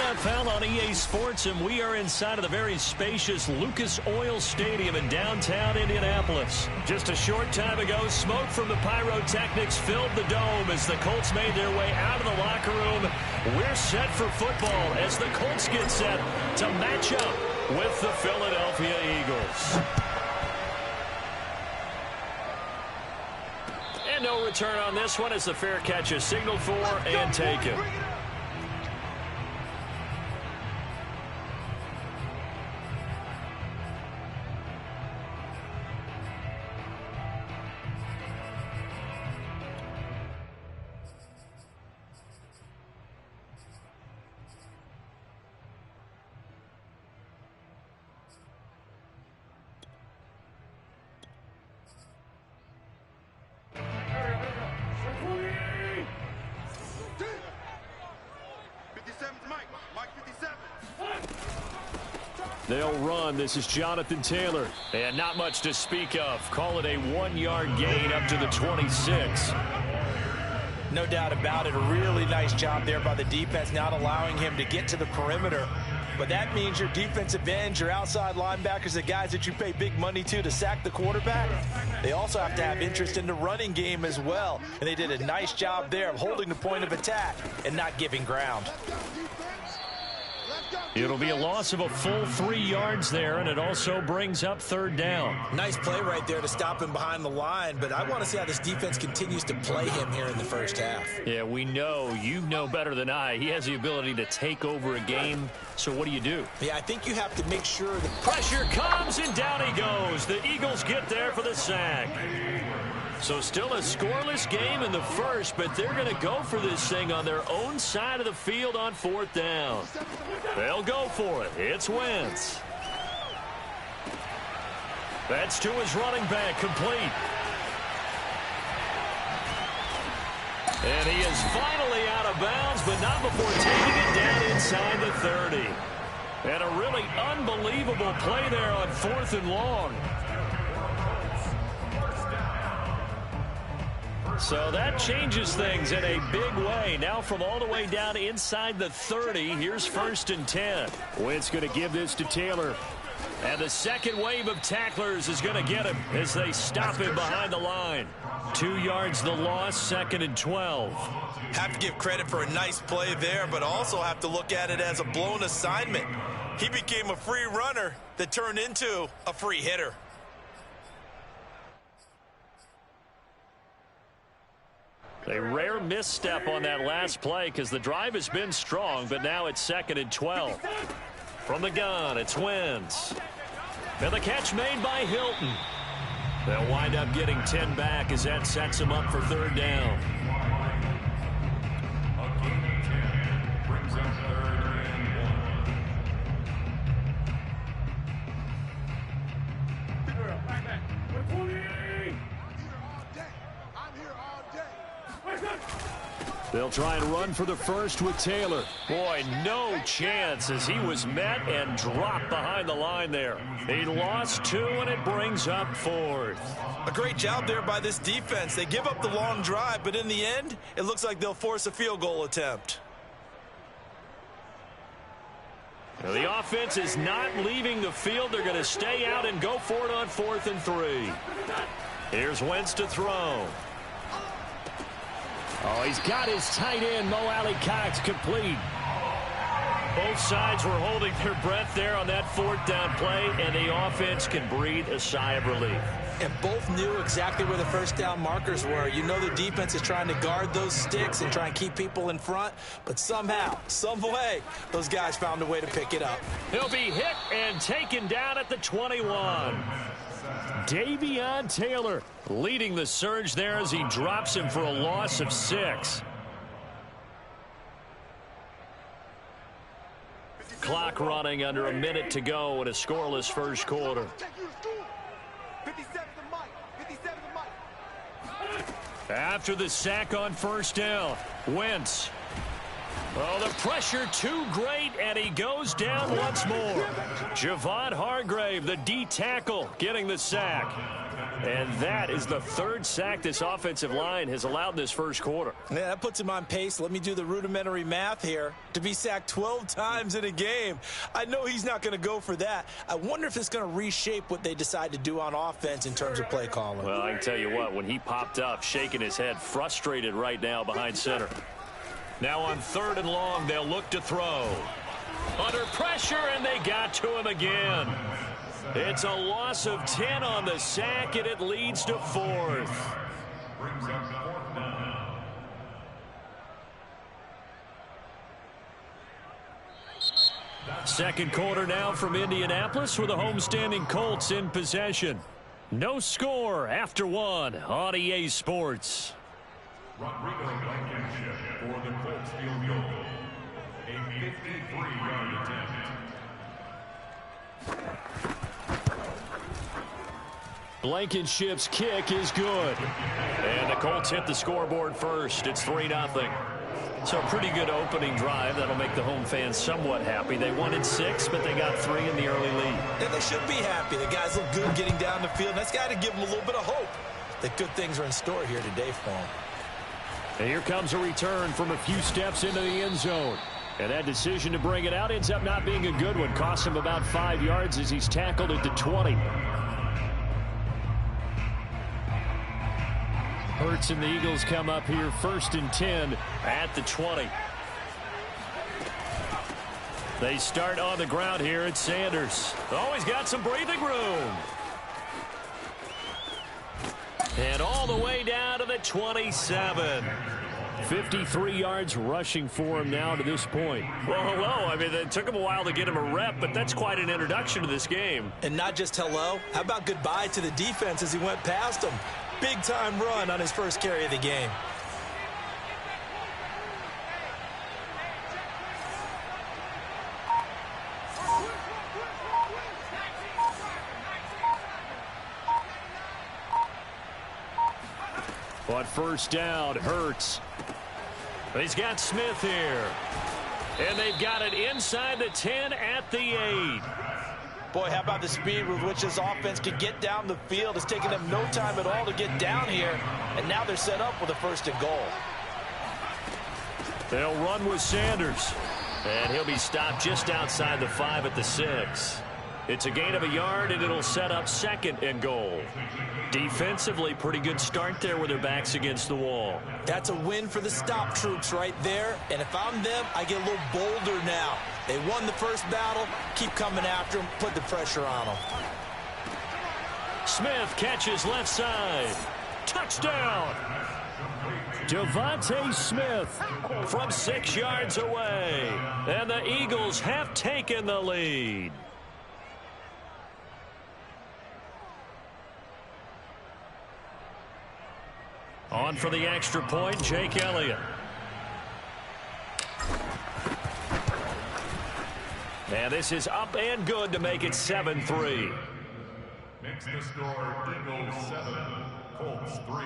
NFL on EA Sports, and we are inside of the very spacious Lucas Oil Stadium in downtown Indianapolis. Just a short time ago, smoke from the pyrotechnics filled the dome as the Colts made their way out of the locker room. We're set for football as the Colts get set to match up with the Philadelphia Eagles. And no return on this one as the fair catch is signaled for and taken. They'll run. This is Jonathan Taylor. And not much to speak of. Call it a 1-yard gain up to the 26. No doubt about it. A really nice job there by the defense, not allowing him to get to the perimeter. But that means your defensive ends, your outside linebackers, the guys that you pay big money to sack the quarterback, they also have to have interest in the running game as well. And they did a nice job there of holding the point of attack and not giving ground. It'll be a loss of a full 3 yards there, and it also brings up third down. Nice play right there to stop him behind the line, but I want to see how this defense continues to play him here in the first half. Yeah, we know. You know better than I. He has the ability to take over a game, so what do you do? Yeah, I think you have to make sure the pressure comes, and down he goes. The Eagles get there for the sack. So still a scoreless game in the first, but they're going to go for this thing on their own side of the field on fourth down. They'll go for it. It's Wentz. That's to his running back, complete. And he is finally out of bounds, but not before taking it down inside the 30. And a really unbelievable play there on fourth and long. So that changes things in a big way. Now from all the way down inside the 30, here's first and 10. Wentz going to give this to Taylor. And the second wave of tacklers is going to get him as they stop him behind the line. 2 yards the loss, second and 12. Have to give credit for a nice play there, but also have to look at it as a blown assignment. He became a free runner that turned into a free hitter. A rare misstep on that last play because the drive has been strong, but now it's second and 12. From the gun, it's Wentz. And the catch made by Hilton. They'll wind up getting 10 back as that sets them up for third down. They'll try and run for the first with Taylor. Boy, no chance as he was met and dropped behind the line there. He lost 2, and it brings up fourth. A great job there by this defense. They give up the long drive, but in the end, it looks like they'll force a field goal attempt. Now, the offense is not leaving the field. They're going to stay out and go for it on 4th and 3. Here's Wentz to throw. Oh, he's got his tight end, Mo Alley-Cox, complete. Both sides were holding their breath there on that 4th down play, and the offense can breathe a sigh of relief. And both knew exactly where the first down markers were. You know the defense is trying to guard those sticks and try and keep people in front, but somehow, some way, those guys found a way to pick it up. He'll be hit and taken down at the 21. Davion Taylor leading the surge there as he drops him for a loss of 6. Clock running under a minute to go in a scoreless first quarter. After the sack on first down, Wentz. Oh, the pressure too great, and he goes down once more. Javon Hargrave, the D tackle, getting the sack. And that is the third sack this offensive line has allowed in this first quarter. Yeah, that puts him on pace. Let me do the rudimentary math here. To be sacked 12 times in a game, I know he's not going to go for that. I wonder if it's going to reshape what they decide to do on offense in terms of play calling. Well, I can tell you what, when he popped up, shaking his head, frustrated right now behind center. Now on 3rd and long, they'll look to throw. Under pressure, and they got to him again. It's a loss of 10 on the sack, and it leads to 4th. Second quarter now from Indianapolis with the homestanding Colts in possession. No score after 1 on EA Sports. Rodrigo Blankenship for the Colts field goal. A 53-yard attempt. Blankenship's kick is good. And the Colts hit the scoreboard first. It's 3-0. So a pretty good opening drive. That'll make the home fans somewhat happy. They wanted 6, but they got 3 in the early lead. And they should be happy. The guys look good getting down the field. That's got to give them a little bit of hope that good things are in store here today for them. And here comes a return from a few steps into the end zone. And that decision to bring it out ends up not being a good one. Costs him about 5 yards as he's tackled at the 20. Hurts and the Eagles come up here 1st and 10 at the 20. They start on the ground here at Sanders. Oh, he's got some breathing room. And all the way down to the 27. 53 yards rushing for him now to this point. Well, hello. I mean, it took him a while to get him a rep, but that's quite an introduction to this game. And not just hello. How about goodbye to the defense as he went past him? Big-time run on his first carry of the game. But first down, Hurts. He's got Smith here. And they've got it inside the 10 at the 8. Boy, how about the speed with which this offense can get down the field? It's taken them no time at all to get down here. And now they're set up with a 1st and goal. They'll run with Sanders. And he'll be stopped just outside the 5 at the 6. It's a gain of a yard, and it'll set up 2nd and goal. Defensively, pretty good start there with their backs against the wall. That's a win for the stop troops right there. And if I'm them, I get a little bolder now. They won the first battle. Keep coming after them. Put the pressure on them. Smith catches left side. Touchdown. Devontae Smith from 6 yards away. And the Eagles have taken the lead. On for the extra point, Jake Elliott. And this is up and good to make it 7-3. Makes the score Eagles 7, Colts 3.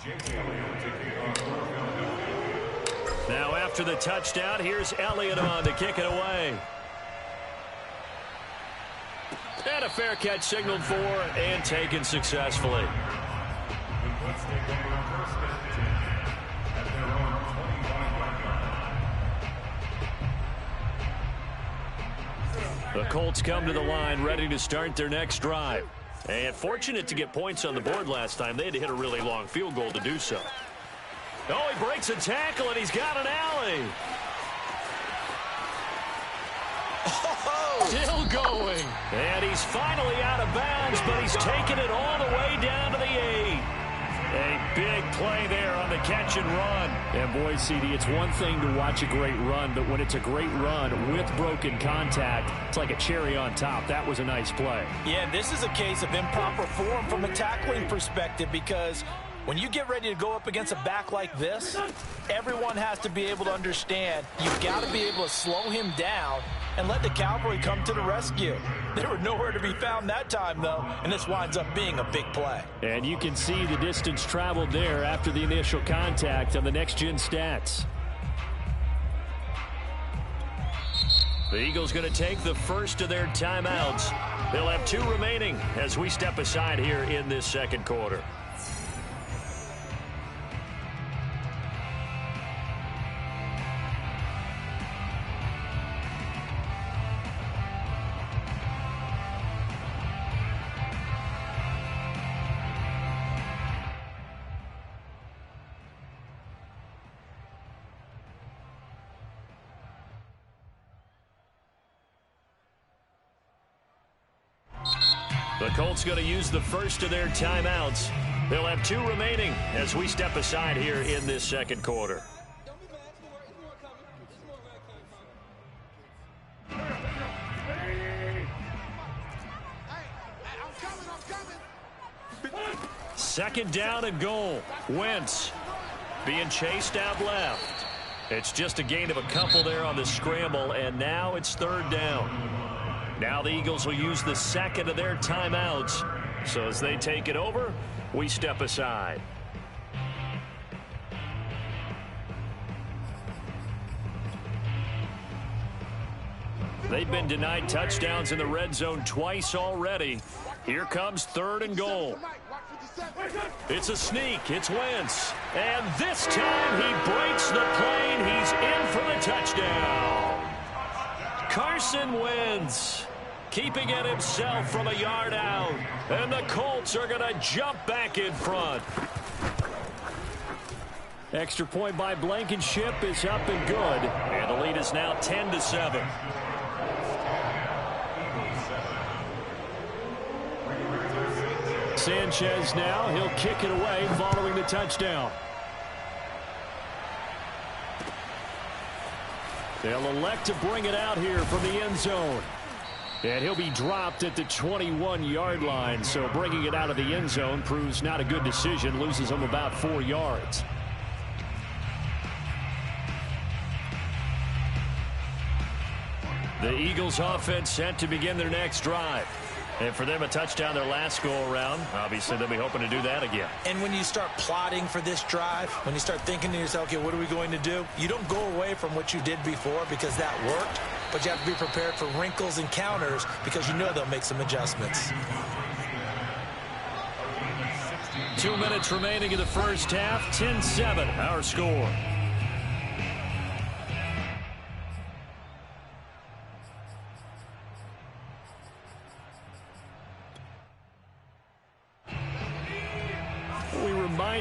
Jake Elliott taking on Philadelphia. Now after the touchdown, here's Elliott on to kick it away. And a fair catch signaled for and taken successfully. The Colts come to the line ready to start their next drive. And fortunate to get points on the board last time. They had to hit a really long field goal to do so. Oh, he breaks a tackle, and he's got an alley. Still going. And he's finally out of bounds, but he's taken it all the way down to the 8. A big play there on the catch and run. And boy, CD, it's one thing to watch a great run, but when it's a great run with broken contact, it's like a cherry on top. That was a nice play. Yeah, this is a case of improper form from a tackling perspective, because when you get ready to go up against a back like this, everyone has to be able to understand you've got to be able to slow him down and let the cavalry come to the rescue. They were nowhere to be found that time, though, and this winds up being a big play. And you can see the distance traveled there after the initial contact on the next-gen stats. The Eagles going to take the first of their timeouts. They'll have 2 remaining as we step aside here in this second quarter. The Colts going to use the first of their timeouts. They'll have 2 remaining as we step aside here in this second quarter. Second down and goal. Wentz being chased out left. It's just a gain of a couple there on the scramble, and now it's 3rd down. Now the Eagles will use the second of their timeouts. So as they take it over, we step aside. They've been denied touchdowns in the red zone twice already. Here comes 3rd and goal. It's a sneak. It's Wentz. And this time he breaks the plane. He's in for the touchdown. Carson Wentz keeping it himself from a yard out. And the Colts are going to jump back in front. Extra point by Blankenship is up and good. And the lead is now 10-7. Sanchez now. He'll kick it away following the touchdown. They'll elect to bring it out here from the end zone. And he'll be dropped at the 21-yard line. So bringing it out of the end zone proves not a good decision. Loses him about 4 yards. The Eagles offense set to begin their next drive. And for them, a touchdown their last go-around. Obviously, they'll be hoping to do that again. And when you start plotting for this drive, when you start thinking to yourself, okay, what are we going to do? You don't go away from what you did before because that worked, but you have to be prepared for wrinkles and counters because you know they'll make some adjustments. 2 minutes remaining in the first half. 10-7, our score.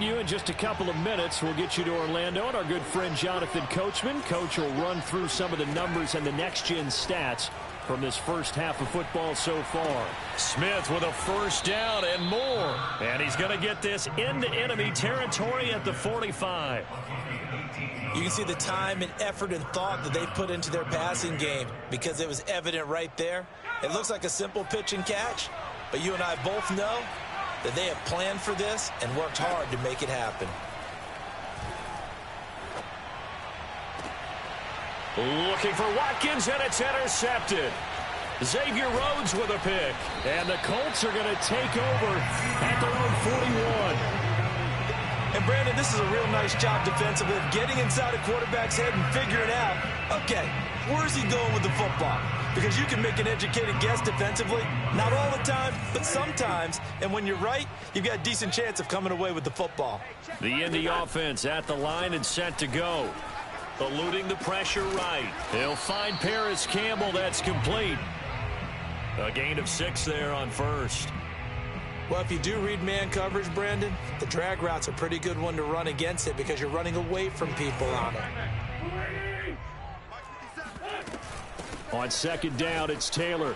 You in just a couple of minutes. We'll get you to Orlando and our good friend Jonathan Coachman. Coach will run through some of the numbers and the next-gen stats from this first half of football so far. Smith with a first down and more. And he's going to get this into enemy territory at the 45. You can see the time and effort and thought that they put into their passing game because it was evident right there. It looks like a simple pitch and catch, but you and I both know that they have planned for this and worked hard to make it happen. Looking for Watkins, and it's intercepted. Xavier Rhodes with a pick. And the Colts are going to take over at their own 41. And, Brandon, this is a real nice job defensively of getting inside a quarterback's head and figuring out, okay, where's he going with the football? Because you can make an educated guess defensively. Not all the time, but sometimes. And when you're right, you've got a decent chance of coming away with the football. The Indy offense at the line and set to go. Eluding the pressure right. They'll find Paris Campbell. That's complete. A gain of 6 there on first. Well, if you do read man coverage, Brandon, the drag route's a pretty good one to run against it because you're running away from people on it. On second down, it's Taylor.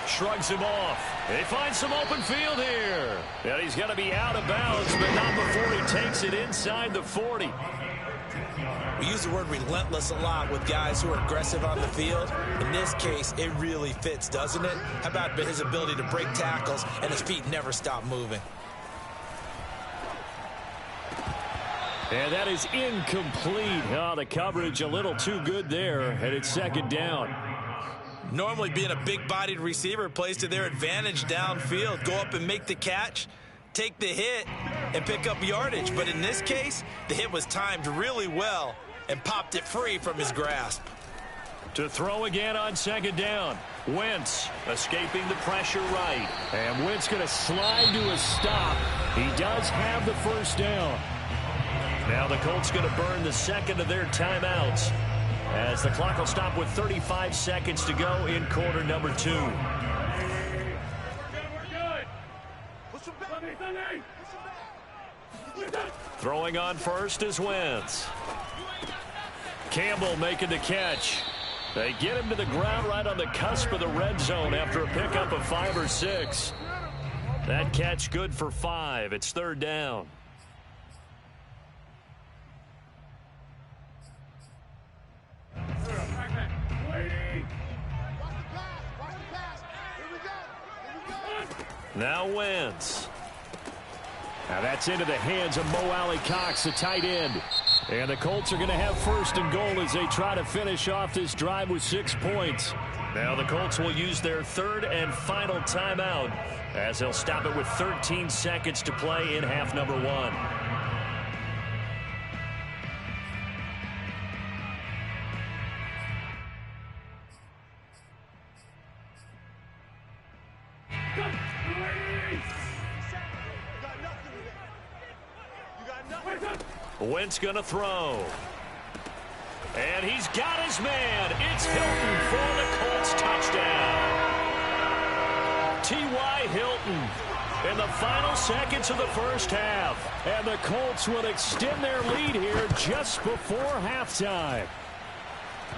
Shrugs him off. They find some open field here. And he's going to be out of bounds, but not before he takes it inside the 40. We use the word relentless a lot with guys who are aggressive on the field. In this case, it really fits, doesn't it? How about his ability to break tackles and his feet never stop moving? And that is incomplete. Oh, the coverage a little too good there, and it's second down. Normally being a big-bodied receiver plays to their advantage downfield. Go up and make the catch, take the hit, and pick up yardage. But in this case, the hit was timed really well and popped it free from his grasp. To throw again on second down. Wentz escaping the pressure right. And Wentz going to slide to a stop. He does have the first down. Now the Colts going to burn the second of their timeouts as the clock will stop with 35 seconds to go in quarter number 2. Throwing on first is Wentz. Campbell making the catch. They get him to the ground right on the cusp of the red zone after a pickup of 5 or 6. That catch good for 5. It's third down. Now Wentz. Now that's into the hands of Mo Alley-Cox, the tight end. And the Colts are going to have first and goal as they try to finish off this drive with 6 points. Now the Colts will use their third and final timeout as they'll stop it with 13 seconds to play in half number 1. Wentz going to throw. And he's got his man. It's Hilton for the Colts touchdown. T.Y. Hilton in the final seconds of the first half. And the Colts will extend their lead here just before halftime.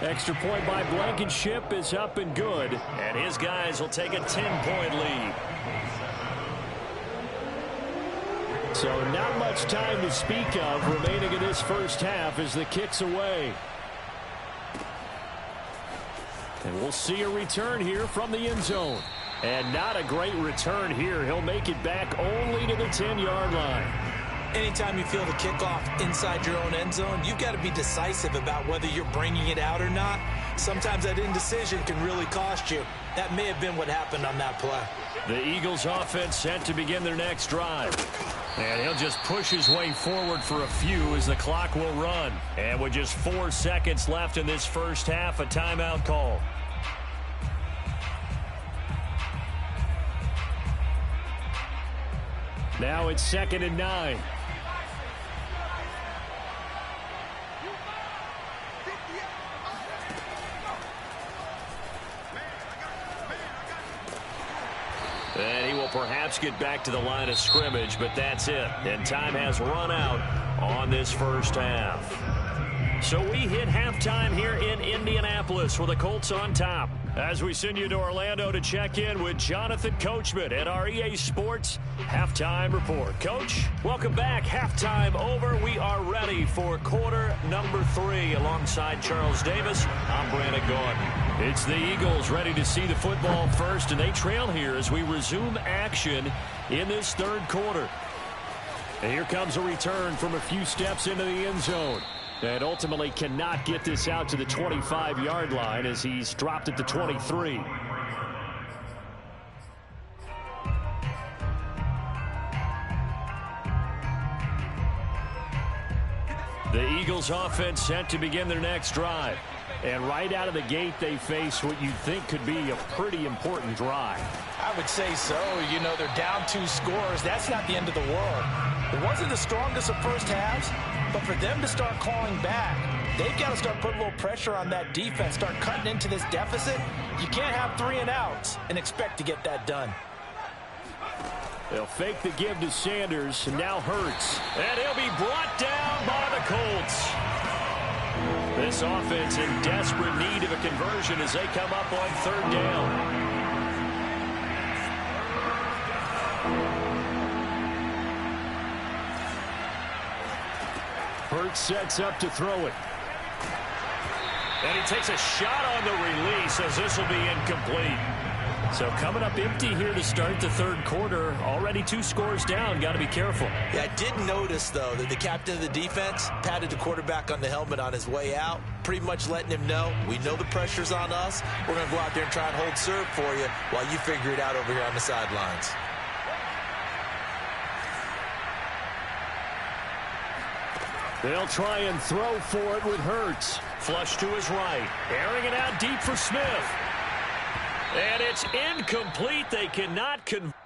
Extra point by Blankenship is up and good. And his guys will take a 10-point lead. So not much time to speak of remaining in this first half as the kick's away. And we'll see a return here from the end zone. And not a great return here. He'll make it back only to the 10-yard line. Anytime you feel the kickoff inside your own end zone, you've got to be decisive about whether you're bringing it out or not. Sometimes that indecision can really cost you. That may have been what happened on that play. The Eagles offense set to begin their next drive. And he'll just push his way forward for a few as the clock will run. And with just 4 seconds left in this first half, a timeout call. Now it's 2nd and 9. And he will perhaps get back to the line of scrimmage, but that's it. And time has run out on this first half. So we hit halftime here in Indianapolis with the Colts on top. As we send you to Orlando to check in with Jonathan Coachman at our EA Sports Halftime Report. Coach, welcome back. Halftime over. We are ready for quarter number 3 alongside Charles Davis. I'm Brandon Gordon. It's the Eagles ready to see the football first, and they trail here as we resume action in this third quarter. And here comes a return from a few steps into the end zone. And ultimately cannot get this out to the 25-yard line as he's dropped at the 23. The Eagles offense set to begin their next drive. And right out of the gate, they face what you'd think could be a pretty important drive. I would say so. You know, they're down 2 scores. That's not the end of the world. It wasn't the strongest of first halves, but for them to start clawing back, they've got to start putting a little pressure on that defense, start cutting into this deficit. You can't have 3 and outs and expect to get that done. They'll fake the give to Sanders, and now Hurts. And he'll be brought down by the Colts. This offense in desperate need of a conversion as they come up on third down. Hurts sets up to throw it. And he takes a shot on the release as this will be incomplete. So coming up empty here to start the third quarter. Already 2 scores down. Got to be careful. Yeah, I did notice, though, that the captain of the defense patted the quarterback on the helmet on his way out, pretty much letting him know, we know the pressure's on us. We're going to go out there and try and hold serve for you while you figure it out over here on the sidelines. They'll try and throw for it with Hurts. Flush to his right. Airing it out deep for Smith. And it's incomplete. They cannot convert.